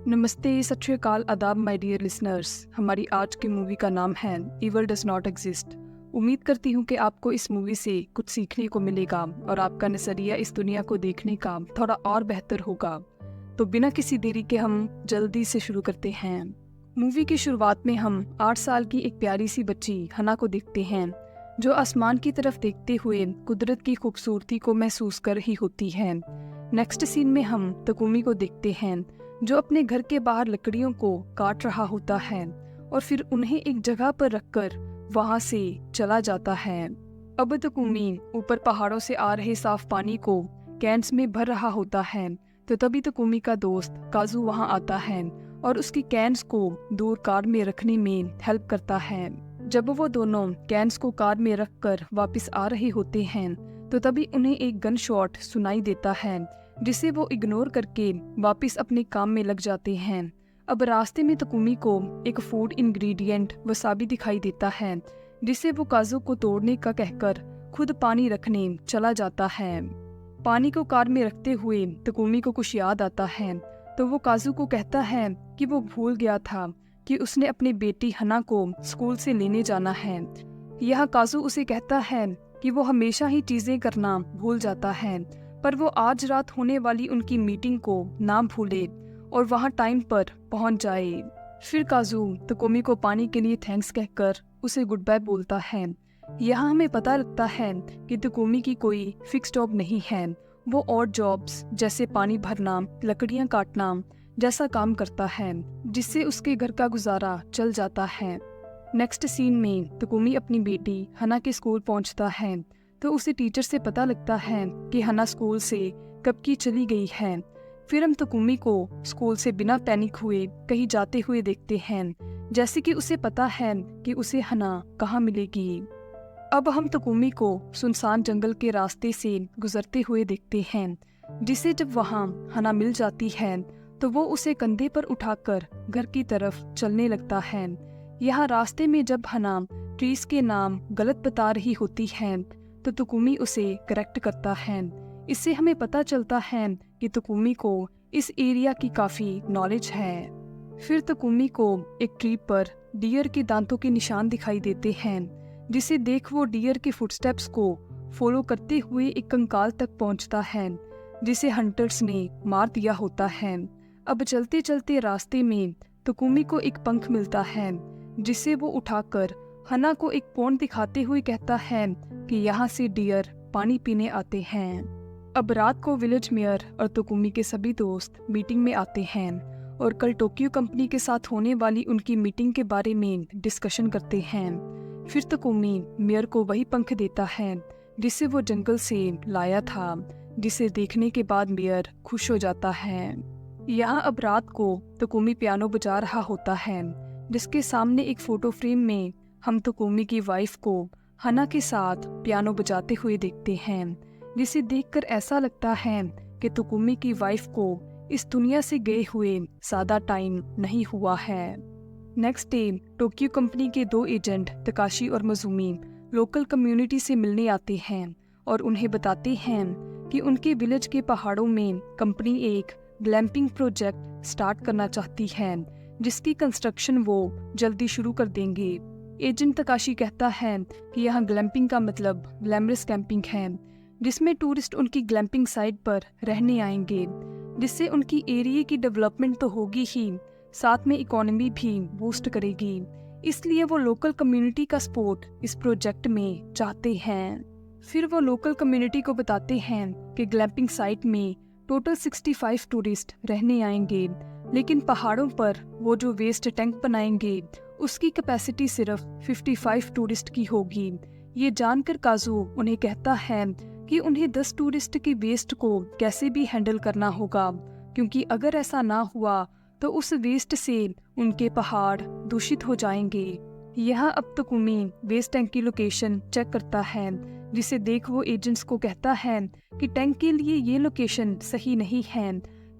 नमस्ते, सत श्री अकाल, आदाब माय डियर लिसनर्स। हमारी आज की मूवी का नाम है इविल डज नॉट एग्जिस्ट। उम्मीद करती हूँ कि आपको इस मूवी से कुछ सीखने को मिलेगा और आपका नज़रिया इस दुनिया को देखने का थोड़ा और बेहतर होगा। तो बिना किसी देरी के हम जल्दी से शुरू करते हैं। मूवी की शुरुआत में हम 8 साल की एक प्यारी सी बच्ची हना को देखते हैं, जो आसमान की तरफ देखते हुए कुदरत की खूबसूरती को महसूस कर रही होती है। नेक्स्ट सीन में हम तकुमी को देखते हैं, जो अपने घर के बाहर लकड़ियों को काट रहा होता है और फिर उन्हें एक जगह पर रखकर वहां से चला जाता है। अब तकुमी ऊपर पहाड़ों से आ रहे साफ पानी को कैंस में भर रहा होता है, तो तभी तकुमी का दोस्त काजू वहां आता है और उसकी कैंस को दूर कार में रखने में हेल्प करता है। जब वो दोनों कैंस को कार में रखकर वापस आ रहे होते हैं, तो तभी उन्हें एक गन शॉट सुनाई देता है, जिसे वो इग्नोर करके वापस अपने काम में लग जाते हैं। अब रास्ते में तकुमी को एक फूड इंग्रेडिएंट वसाबी दिखाई देता है, जिसे वो काजू को तोड़ने का कहकर खुद पानी रखने चला जाता है। पानी को कार में रखते हुए तकुमी को कुछ याद आता है, तो वो काजू को कहता है कि वो भूल गया था कि उसने अपनी बेटी हना को स्कूल से लेने जाना है। यह काजू उसे कहता है कि वो हमेशा ही चीजें करना भूल जाता है, पर वो आज रात होने वाली उनकी मीटिंग को ना भूले और वहाँ टाइम पर पहुँच जाए। फिर काजू तकुमी को पानी के लिए थैंक्स कहकर उसे गुड बाय बोलता है। यहाँ हमें पता लगता है कि तकुमी की कोई फिक्स जॉब नहीं है। वो और जॉब्स जैसे पानी भरना, लकड़ियाँ काटना जैसा काम करता है, जिससे उसके घर का गुजारा चल जाता है। नेक्स्ट सीन में तकुमी अपनी बेटी हना के स्कूल पहुंचता है, तो उसे टीचर से पता लगता है कि हना स्कूल से कब की चली गई है। फिर हम तकुमी को स्कूल से बिना पैनिक हुए कहीं जाते हुए देखते हैं, जैसे कि उसे पता है कि उसे हना कहाँ मिलेगी। अब हम तकुमी को सुनसान जंगल के रास्ते से गुजरते हुए देखते हैं, जिसे जब वहाँ हना मिल जाती है, तो वो उसे कंधे पर उठाकर घर की तरफ चलने लगता है। यहाँ रास्ते में जब हना ट्रीज के नाम गलत बता रही होती है, तो तकुमी उसे करेक्ट करता है। इससे हमें पता चलता है कि तकुमी को इस एरिया की काफ़ी नॉलेज है। फिर तकुमी को एक ट्री पर डियर के दांतों के निशान दिखाई देते हैं, जिसे देख वो डियर के फुटस्टेप्स को फॉलो करते हुए एक कंकाल तक पहुंचता है, जिसे हंटर्स ने मार दिया होता है। अब चलते चलते रास्ते में तकुमी को एक पंख मिलता है, जिसे वो उठाकर हना को एक पॉन्ड दिखाते हुए कहता है कि यहाँ से डियर पानी पीने आते हैं। अब रात को विलेज मेयर और तकुमी के सभी दोस्त मीटिंग में आते हैं और कल टोक्यो कंपनी के साथ होने वाली उनकी मीटिंग के बारे में डिस्कशन करते हैं। फिर तकुमी मेयर को वही पंख देता है जिसे वो जंगल से लाया था, जिसे देखने के बाद मेयर खुश हो जाता है। यहाँ अब रात को तकुमी पियानो बजा रहा होता है, जिसके सामने एक फोटो फ्रेम में हम तकुमी की वाइफ को हना के साथ पियानो बजाते हुए देखते हैं, जिसे देखकर ऐसा लगता है कि तकुमी की वाइफ को इस दुनिया से गए हुए ज़्यादा टाइम नहीं हुआ है। नेक्स्ट डे टोक्यो कंपनी के 2 एजेंट तकाशी और मजुमी लोकल कम्युनिटी से मिलने आते हैं और उन्हें बताते हैं कि उनके विलेज के पहाड़ों में कंपनी एक ग्लैम्पिंग प्रोजेक्ट स्टार्ट करना चाहती है, जिसकी कंस्ट्रक्शन वो जल्दी शुरू कर देंगे। एजेंट तकाशी कहता है कि यहाँ ग्लैम्पिंग का मतलब ग्लैमरस कैंपिंग है, जिसमें टूरिस्ट उनकी ग्लैम्पिंग साइट पर रहने आएंगे, जिससे उनकी एरिया की डेवलपमेंट तो होगी ही, साथ में इकोनॉमी भी बूस्ट करेगी। इसलिए वो लोकल कम्युनिटी का सपोर्ट इस प्रोजेक्ट में चाहते हैं। फिर वो लोकल कम्युनिटी को बताते हैं कि ग्लैम्पिंग साइट में टोटल 65 टूरिस्ट रहने आएंगे, लेकिन पहाड़ों पर वो जो वेस्ट टैंक बनाएंगे उसकी कैपेसिटी सिर्फ 55 टूरिस्ट की होगी। ये जानकर काजू उन्हें कहता है कि उन्हें 10 टूरिस्ट की वेस्ट को कैसे भी हैंडल करना होगा, क्योंकि अगर ऐसा ना हुआ तो उस वेस्ट से उनके पहाड़ दूषित हो जाएंगे। यहाँ अब तकुमी वेस्ट टैंक की लोकेशन चेक करता है, जिसे देख वो एजेंट्स को कहता है कि टैंक के लिए ये लोकेशन सही नहीं है,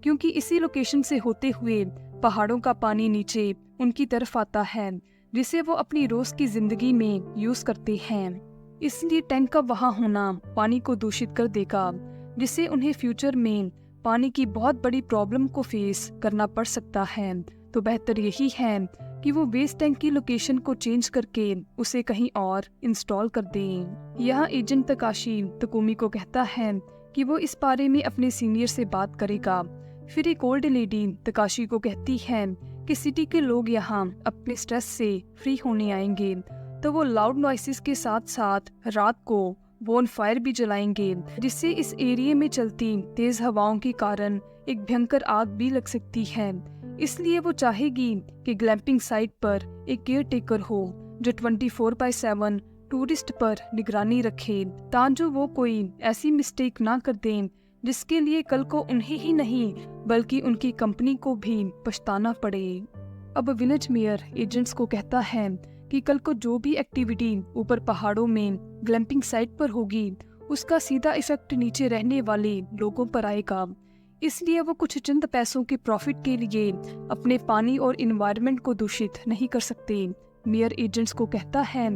क्योंकि इसी लोकेशन से होते हुए पहाड़ों का पानी नीचे उनकी तरफ आता है, जिसे वो अपनी रोज की जिंदगी में यूज करते हैं। इसलिए टैंक का वहाँ होना पानी को दूषित कर देगा, जिससे उन्हें फ्यूचर में पानी की बहुत बड़ी प्रॉब्लम को फेस करना पड़ सकता है, तो बेहतर यही है कि वो वेस्ट टैंक की लोकेशन को चेंज करके उसे कहीं और इंस्टॉल कर दें। यहाँ एजेंट तकाशी तकुमी को कहता है कि वो इस बारे में अपने सीनियर से बात करेगा। फिर एक ओल्ड लेडी तकाशी को कहती है कि सिटी के लोग यहाँ अपने स्ट्रेस से फ्री होने आएंगे, तो वो लाउड नॉइसेस के साथ साथ रात को बोन फायर भी जलाएंगे, जिससे इस एरिया में चलती तेज हवाओं के कारण एक भयंकर आग भी लग सकती है। इसलिए वो चाहेगी कि ग्लैम्पिंग साइट पर एक केयर टेकर हो जो 24/7 टूरिस्ट पर निगरानी रखे, ताकि वो कोई ऐसी मिस्टेक ना कर दें जिसके लिए कल को उन्हें ही नहीं बल्कि उनकी कंपनी को भी पछताना पड़े। अब विलेज मेयर एजेंट्स को कहता है कि कल को जो भी एक्टिविटी ऊपर पहाड़ों में ग्लैम्पिंग साइट पर होगी उसका सीधा इफेक्ट नीचे रहने वाले लोगों पर आएगा। इसलिए वो कुछ चंद पैसों के प्रॉफिट के लिए अपने पानी और इन्वायरमेंट को दूषित नहीं कर सकते। मेयर एजेंट्स को कहता है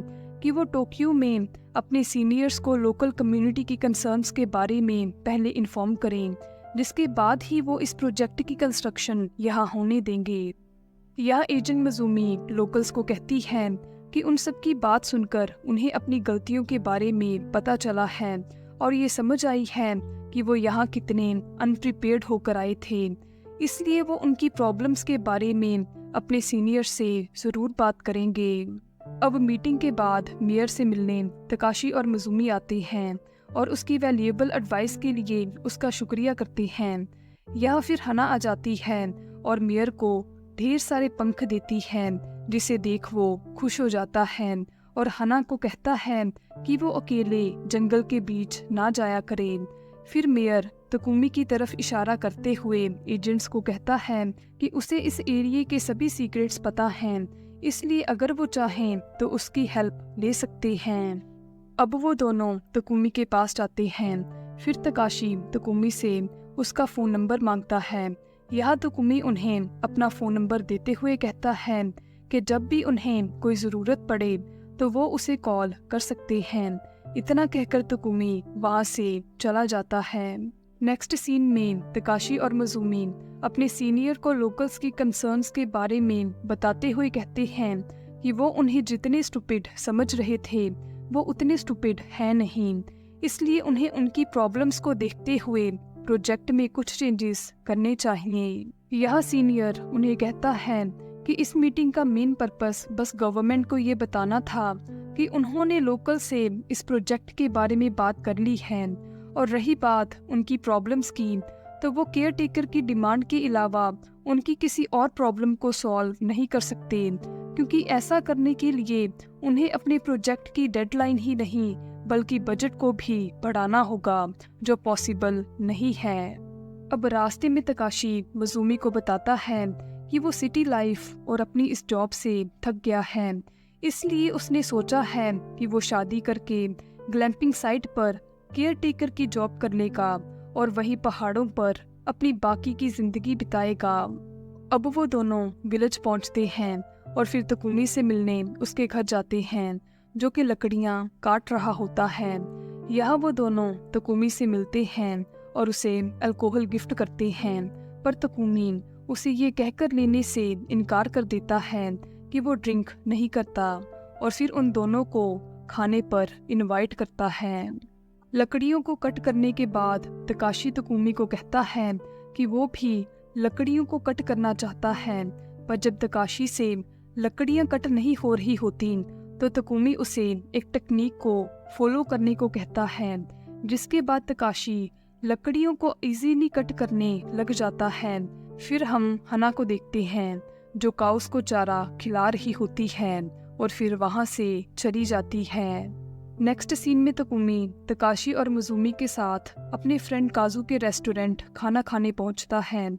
कि वो टोक्यो में अपने सीनियर्स को लोकल कम्युनिटी की कंसर्न्स के बारे में पहले इन्फॉर्म करें, जिसके बाद ही वो इस प्रोजेक्ट की कंस्ट्रक्शन यहाँ होने देंगे। यह एजेंट मजूमी लोकल्स को कहती है कि उन सब की बात सुनकर उन्हें अपनी गलतियों के बारे में पता चला है और ये समझ आई है कि वो यहाँ कितने अनप्रिपेयर्ड होकर आए थे। इसलिए वो उनकी प्रॉब्लम्स के बारे में अपने सीनियर से ज़रूर बात करेंगे। अब मीटिंग के बाद मेयर से मिलने तकाशी और मजूमी आते हैं और उसकी वैल्यूएबल एडवाइस के लिए उसका शुक्रिया करते हैं। यहाँ फिर हना आ जाती है और मेयर को ढेर सारे पंख देती है, जिसे देख वो खुश हो जाता है और हना को कहता है कि वो अकेले जंगल के बीच ना जाया करे। फिर मेयर तकुमी की तरफ इशारा करते हुए एजेंट्स को कहता है कि उसे इस एरिया के सभी सीक्रेट्स पता हैं, इसलिए अगर वो चाहें तो उसकी हेल्प ले सकते हैं। अब वो दोनों तकुमी के पास जाते हैं। फिर तकाशी तकुमी से उसका फ़ोन नंबर मांगता है। यह तकुमी उन्हें अपना फ़ोन नंबर देते हुए कहता है कि जब भी उन्हें कोई ज़रूरत पड़े तो वो उसे कॉल कर सकते हैं। इतना कहकर तकुमी वहाँ से चला जाता है। नेक्स्ट सीन में तकाशी और मजूमी अपने सीनियर को लोकल्स की कंसर्न्स के बारे में बताते हुए कहते हैं कि वो उन्हें जितने स्टूपिड समझ रहे थे वो उतने स्टूपिड है नहीं, इसलिए उन्हें उनकी प्रॉब्लम्स को देखते हुए प्रोजेक्ट में कुछ चेंजेस करने चाहिए। यह सीनियर उन्हें कहता है कि इस मीटिंग का मेन पर्पस बस गवर्नमेंट को ये बताना था कि उन्होंने लोकल से इस प्रोजेक्ट के बारे में बात कर ली है, और रही बात उनकी प्रॉब्लम्स की, तो वो केयर टेकर की डिमांड के अलावा उनकी किसी और प्रॉब्लम को सॉल्व नहीं कर सकते, क्योंकि ऐसा करने के लिए उन्हें अपने प्रोजेक्ट की डेडलाइन ही नहीं बल्कि बजट को भी बढ़ाना होगा, जो पॉसिबल नहीं है। अब रास्ते में तकाशी मजूमी को बताता है कि वो सिटी लाइफ और अपनी इस जॉब से थक गया है, इसलिए उसने सोचा है कि वो शादी करके ग्लैम्पिंग साइट पर केयर टेकर की जॉब कर लेगा और वहीं पहाड़ों पर अपनी बाकी की जिंदगी बिताएगा। अब वो दोनों विलेज पहुंचते हैं और फिर तकुमी से मिलने उसके घर जाते हैं, जो कि लकड़ियां काट रहा होता है। यहाँ वो दोनों तकुमी से मिलते हैं और उसे अल्कोहल गिफ्ट करते हैं, पर तकुमी उसे ये कहकर लेने से इनकार कर देता है कि वो ड्रिंक नहीं करता, और फिर उन दोनों को खाने पर इनवाइट करता है। लकड़ियों को कट करने के बाद तकाशी तकुमी को कहता है कि वो भी लकड़ियों को कट करना चाहता है, पर जब तकाशी से लकड़ियां कट नहीं हो रही होती तो तकुमी उसे एक टेक्निक को फॉलो करने को कहता है, जिसके बाद तकाशी लकड़ियों को इजीली कट करने लग जाता है। फिर हम हना को देखते हैं जो काउस को चारा खिला रही होती है और फिर वहाँ से चली जाती है। नेक्स्ट सीन में तकुमी तकाशी और मजूमी के साथ अपने फ्रेंड काजू के रेस्टोरेंट खाना खाने पहुँचता है।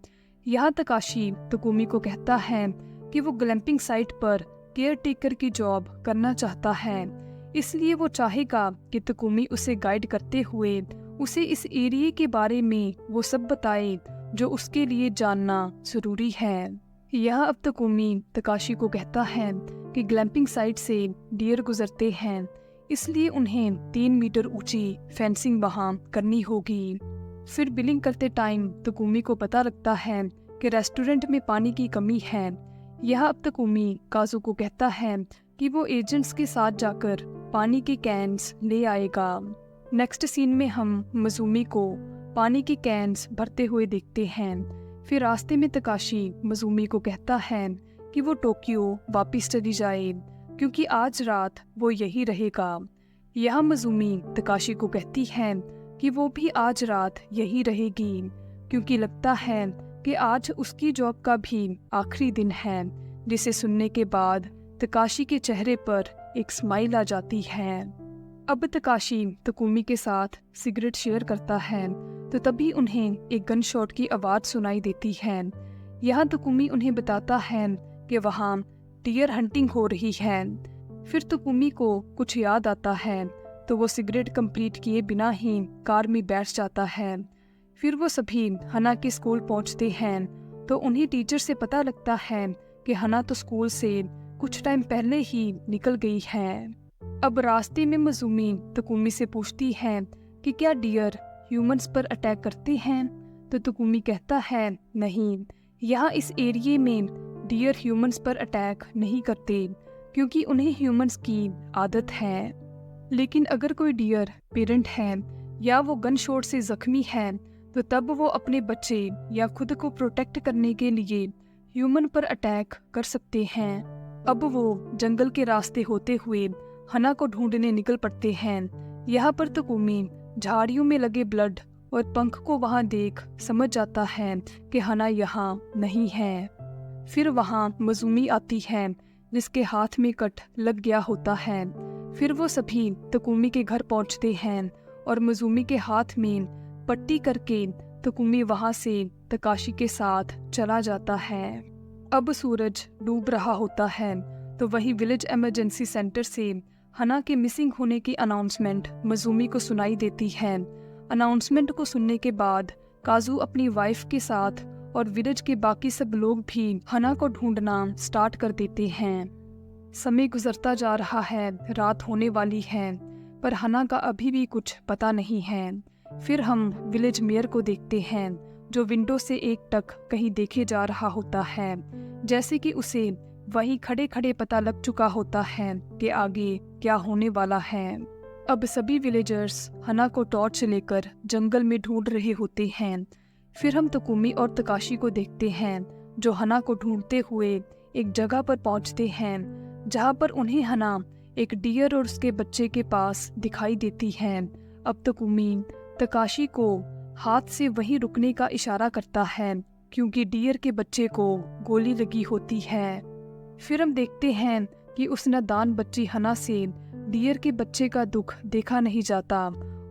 यहाँ तकाशी तकुमी को कहता है कि वो ग्लैम्पिंग साइट पर केयर टेकर की जॉब करना चाहता है, इसलिए वो चाहेगा कि तकुमी उसे गाइड करते हुए उसे इस एरिया के बारे में वो सब बताए जो उसके लिए जानना ज़रूरी है। यह अब तकुमी तकाशी को कहता है कि ग्लैम्पिंग साइट से डियर गुजरते हैं, इसलिए उन्हें 3 मीटर ऊंची फेंसिंग वहाँ करनी होगी। फिर बिलिंग करते टाइम तकुमी को पता लगता है कि रेस्टोरेंट में पानी की कमी है। यह अब तकुमी काजू को कहता है कि वो एजेंट्स के साथ जाकर पानी के कैंस ले आएगा। नेक्स्ट सीन में हम मजूमी को पानी के कैंस भरते हुए देखते हैं। फिर रास्ते में तकाशी मजूमी को कहता है कि वो टोक्यो वापस चली जाए क्योंकि आज रात वो यही रहेगा। यह मजूमी तकाशी को कहती है कि वो भी आज रात यही रहेगी क्योंकि लगता है कि आज उसकी जॉब का भी आखिरी दिन है, जिसे सुनने के बाद तकाशी के चेहरे पर एक स्माइल आ जाती है। अब तकाशी तकुमी के साथ सिगरेट शेयर करता है तो तभी उन्हें एक गन शॉट की आवाज़ सुनाई देती है। यहाँ तकुमी उन्हें बताता है कि वहाँ डियर हंटिंग हो रही है। फिर तकुमी को कुछ याद आता है तो वो सिगरेट कंप्लीट किए बिना ही कार में बैठ जाता है। फिर वो सभी हना के स्कूल पहुंचते हैं तो उन्हें टीचर से पता लगता है कि हना तो स्कूल से कुछ टाइम पहले ही निकल गई है। अब रास्ते में मजूमी तकुमी से पूछती है कि क्या डियर ह्यूमंस पर अटैक करते हैं, तो तकुमी कहता है नहीं, यहाँ इस एरिया में डियर ह्यूमंस पर अटैक नहीं करते क्योंकि उन्हें ह्यूमंस की आदत है। लेकिन अगर कोई डियर पेरेंट है या वो गन शॉट से जख्मी है तो तब वो अपने बच्चे या खुद को प्रोटेक्ट करने के लिए ह्यूमन पर अटैक कर सकते हैं। अब वो जंगल के रास्ते होते हुए हना को ढूंढने निकल पड़ते हैं। यहाँ पर तकुमी झाड़ियों में लगे ब्लड और पंख को वहाँ देख समझ जाता है कि हना यहाँ नहीं है। फिर वहाँ मजूमी आती है जिसके हाथ में कट लग गया होता है। फिर वो सभी तकुमी के घर पहुँचते हैं और मजूमी के हाथ में पट्टी करके तकुमी वहाँ से तकाशी के साथ चला जाता है। अब सूरज डूब रहा होता है तो वही विलेज इमरजेंसी सेंटर से हना के मिसिंग होने की अनाउंसमेंट मजूमी को सुनाई देती है। अनाउंसमेंट को सुनने के बाद काजू अपनी वाइफ के साथ और विलेज के बाकी सब लोग भी हना को ढूंढना स्टार्ट कर देते हैं। समय गुजरता जा रहा है, रात होने वाली है, पर हना का अभी भी कुछ पता नहीं है। फिर हम विलेज मेयर को देखते हैं जो विंडो से एकटक कहीं देखे जा रहा होता है, जैसे कि उसे वहीं खड़े खड़े पता लग चुका होता है कि आगे क्या होने वाला है। अब सभी विलेजर्स हना को टॉर्च लेकर जंगल में ढूंढ रहे होते हैं। फिर हम तकुमी और तकाशी को देखते हैं जो हना को ढूंढते हुए एक जगह पर पहुंचते हैं जहां पर उन्हें हना एक डियर और उसके बच्चे के पास दिखाई देती है। अब तकुमी तकाशी को हाथ से वहीं रुकने का इशारा करता है क्योंकि डियर के बच्चे को गोली लगी होती है। फिर हम देखते हैं कि उस नादान बच्ची हना से डियर के बच्चे का दुख देखा नहीं जाता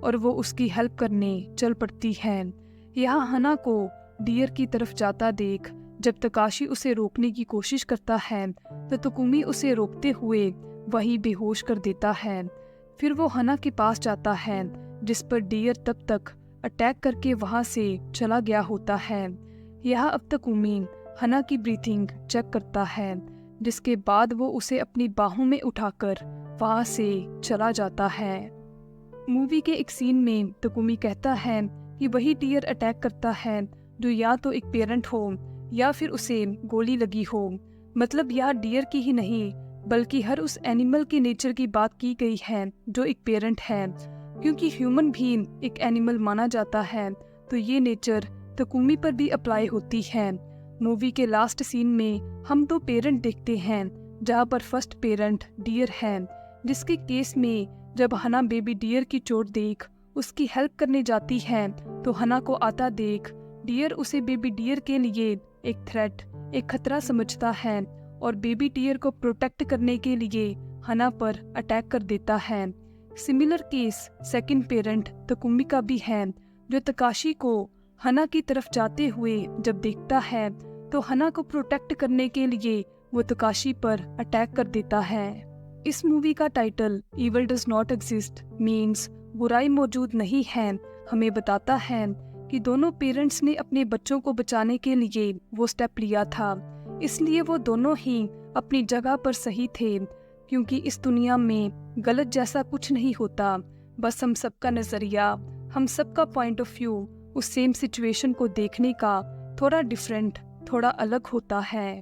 और वो उसकी हेल्प करने चल पड़ती है। यहाँ हना को डियर की तरफ जाता देख जब तकाशी उसे रोकने की कोशिश करता है तो तकुमी उसे रोकते हुए वहीं बेहोश कर देता है। फिर वो हना के पास जाता है जिस पर डियर तब तक अटैक करके वहाँ से चला गया होता है। यहाँ अब तकुमी हना की ब्रीथिंग चेक करता है जिसके बाद वो उसे अपनी बाहों में उठाकर वहाँ से चला जाता है। मूवी के एक सीन में तकुमी कहता है कि वही डियर अटैक करता है जो या तो एक पेरेंट हो या फिर उसे गोली लगी हो। मतलब यहाँ डियर की ही नहीं बल्कि हर उस एनिमल के नेचर की बात की गई है जो एक पेरेंट है, क्योंकि ह्यूमन भी एक एनिमल माना जाता है तो ये नेचर तकुमी पर भी अप्लाई होती है। मूवी के लास्ट सीन में हम दो पेरेंट देखते हैं जहाँ पर फर्स्ट पेरेंट डियर है, जिसके केस में जब हना बेबी डियर की चोट देख उसकी हेल्प करने जाती है तो हना को आता देख डियर उसे बेबी डियर के लिए एक थ्रेट, एक खतरा समझता है और बेबी डियर को प्रोटेक्ट करने के लिए हना पर अटैक कर देता है। सिमिलर केस सेकंड पेरेंट तकुमी का भी है जो तकाशी को हना की तरफ जाते हुए जब देखता है तो हना को प्रोटेक्ट करने के लिए वो तकाशी पर अटैक कर देता है। इस मूवी का title evil does not exist means बुराई मौजूद नहीं है हमें बताता है कि दोनों पेरेंट्स ने अपने बच्चों को बचाने के लिए वो स्टेप लिया था, इसलिए वो दोनों ही अपनी जगह पर सही थे, क्योंकि इस दुनिया में गलत जैसा कुछ नहीं होता, बस हम सबका नज़रिया, हम सबका पॉइंट ऑफ व्यू उस सेम सिचुएशन को देखने का थोड़ा डिफरेंट, थोड़ा अलग होता है।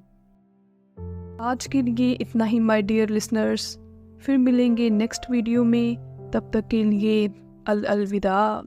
आज के लिए इतना ही माय डियर लिसनर्स, फिर मिलेंगे नेक्स्ट वीडियो में। तब तक के लिए अलविदा।